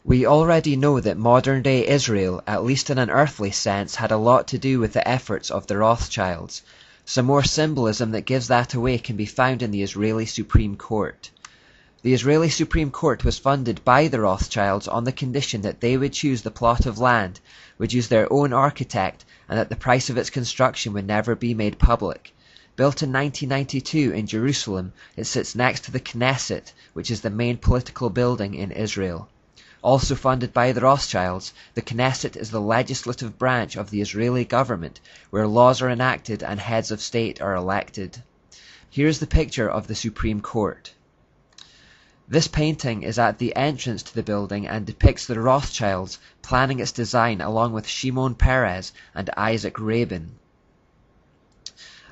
We already know that modern-day Israel, at least in an earthly sense, had a lot to do with the efforts of the Rothschilds. Some more symbolism that gives that away can be found in the Israeli Supreme Court. The Israeli Supreme Court was funded by the Rothschilds on the condition that they would choose the plot of land, would use their own architect, and that the price of its construction would never be made public. Built in 1992 in Jerusalem, it sits next to the Knesset, which is the main political building in Israel. Also funded by the Rothschilds, the Knesset is the legislative branch of the Israeli government, where laws are enacted and heads of state are elected. Here is the picture of the Supreme Court. This painting is at the entrance to the building and depicts the Rothschilds planning its design along with Shimon Peres and Isaac Rabin.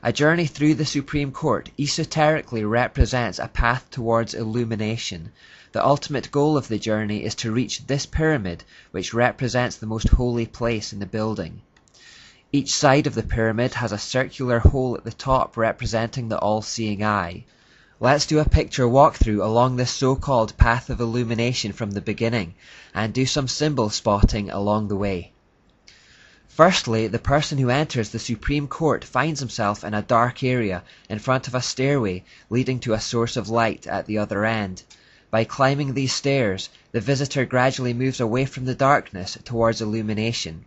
A journey through the Supreme Court esoterically represents a path towards illumination. The ultimate goal of the journey is to reach this pyramid, which represents the most holy place in the building. Each side of the pyramid has a circular hole at the top representing the all-seeing eye. Let's do a picture walkthrough along this so-called path of illumination from the beginning, and do some symbol spotting along the way. Firstly, the person who enters the Supreme Court finds himself in a dark area in front of a stairway leading to a source of light at the other end. By climbing these stairs, the visitor gradually moves away from the darkness towards illumination.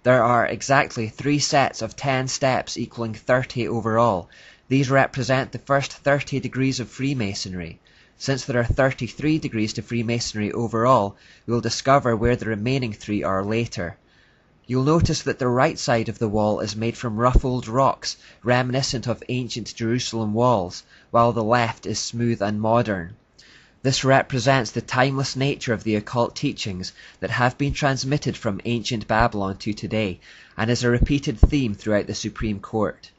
There are exactly 3 sets of 10 steps equaling 30 overall. These represent the first 30 degrees of Freemasonry. Since there are 33 degrees to Freemasonry overall, we will discover where the remaining 3 are later. You'll notice that the right side of the wall is made from rough old rocks, reminiscent of ancient Jerusalem walls, while the left is smooth and modern. This represents the timeless nature of the occult teachings that have been transmitted from ancient Babylon to today, and is a repeated theme throughout the Supreme Court.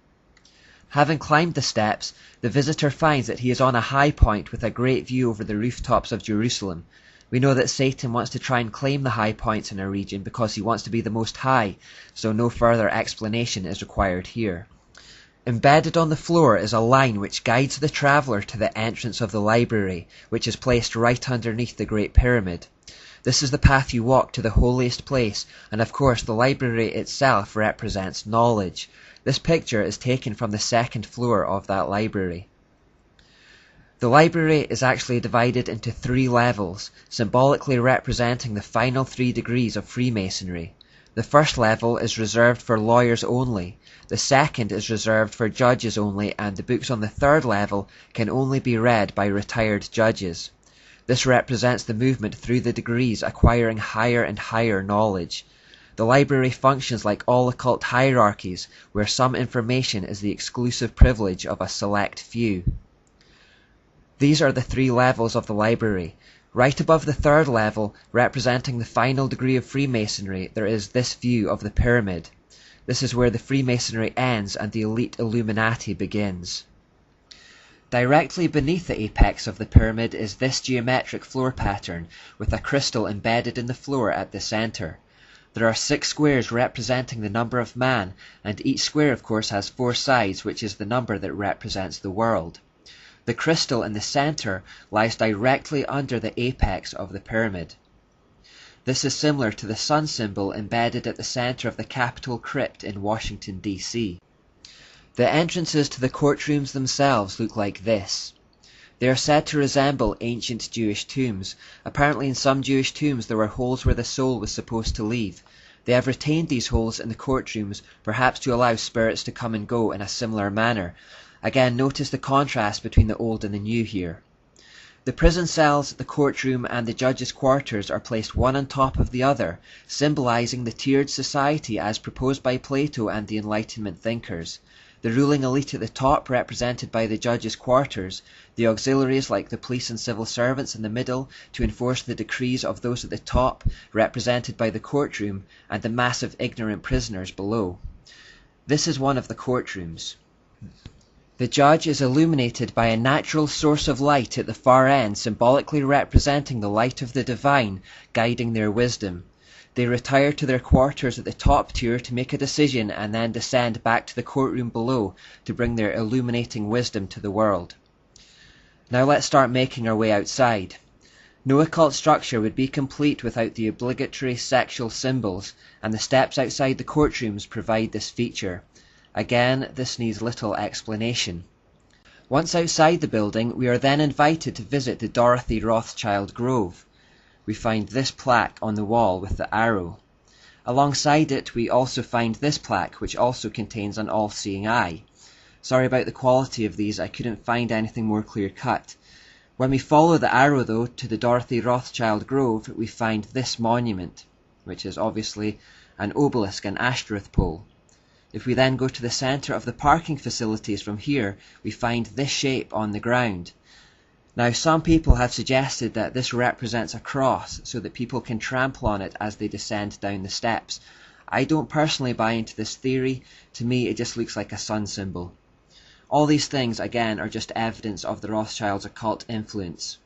Having climbed the steps, the visitor finds that he is on a high point with a great view over the rooftops of Jerusalem. We know that Satan wants to try and claim the high points in a region because he wants to be the most high, so no further explanation is required here. Embedded on the floor is a line which guides the traveller to the entrance of the library, which is placed right underneath the Great Pyramid. This is the path you walk to the holiest place, and of course the library itself represents knowledge. This picture is taken from the 2nd floor of that library. The library is actually divided into 3 levels, symbolically representing the final 3 degrees of Freemasonry. The first level is reserved for lawyers only, the second is reserved for judges only, and the books on the 3rd level can only be read by retired judges. This represents the movement through the degrees, acquiring higher and higher knowledge. The library functions like all occult hierarchies, where some information is the exclusive privilege of a select few. These are the 3 levels of the library. Right above the 3rd level, representing the final degree of Freemasonry, there is this view of the pyramid. This is where the Freemasonry ends and the elite Illuminati begins. Directly beneath the apex of the pyramid is this geometric floor pattern, with a crystal embedded in the floor at the center. There are 6 squares representing the number of man, and each square of course has 4 sides, which is the number that represents the world. The crystal in the center lies directly under the apex of the pyramid. This is similar to the sun symbol embedded at the center of the Capitol crypt in Washington, D.C. The entrances to the courtrooms themselves look like this. They are said to resemble ancient Jewish tombs. Apparently in some Jewish tombs there were holes where the soul was supposed to leave. They have retained these holes in the courtrooms, perhaps to allow spirits to come and go in a similar manner. Again, notice the contrast between the old and the new here. The prison cells, the courtroom, and the judges' quarters are placed one on top of the other, symbolizing the tiered society as proposed by Plato and the Enlightenment thinkers. The ruling elite at the top represented by the judges' quarters, the auxiliaries like the police and civil servants in the middle to enforce the decrees of those at the top, represented by the courtroom, and the massive ignorant prisoners below. This is one of the courtrooms. The judge is illuminated by a natural source of light at the far end, symbolically representing the light of the divine, guiding their wisdom. They retire to their quarters at the top tier to make a decision and then descend back to the courtroom below to bring their illuminating wisdom to the world. Now let's start making our way outside. No occult structure would be complete without the obligatory sexual symbols, and the steps outside the courtrooms provide this feature. Again, this needs little explanation. Once outside the building, we are then invited to visit the Dorothy Rothschild Grove. We find this plaque on the wall with the arrow. Alongside it, we also find this plaque, which also contains an all-seeing eye. Sorry about the quality of these, I couldn't find anything more clear-cut. When we follow the arrow, though, to the Dorothy Rothschild Grove, we find this monument, which is obviously an obelisk, an Ashtoreth pole. If we then go to the centre of the parking facilities from here, we find this shape on the ground. Now, some people have suggested that this represents a cross so that people can trample on it as they descend down the steps. I don't personally buy into this theory. To me, it just looks like a sun symbol. All these things, again, are just evidence of the Rothschilds' occult influence.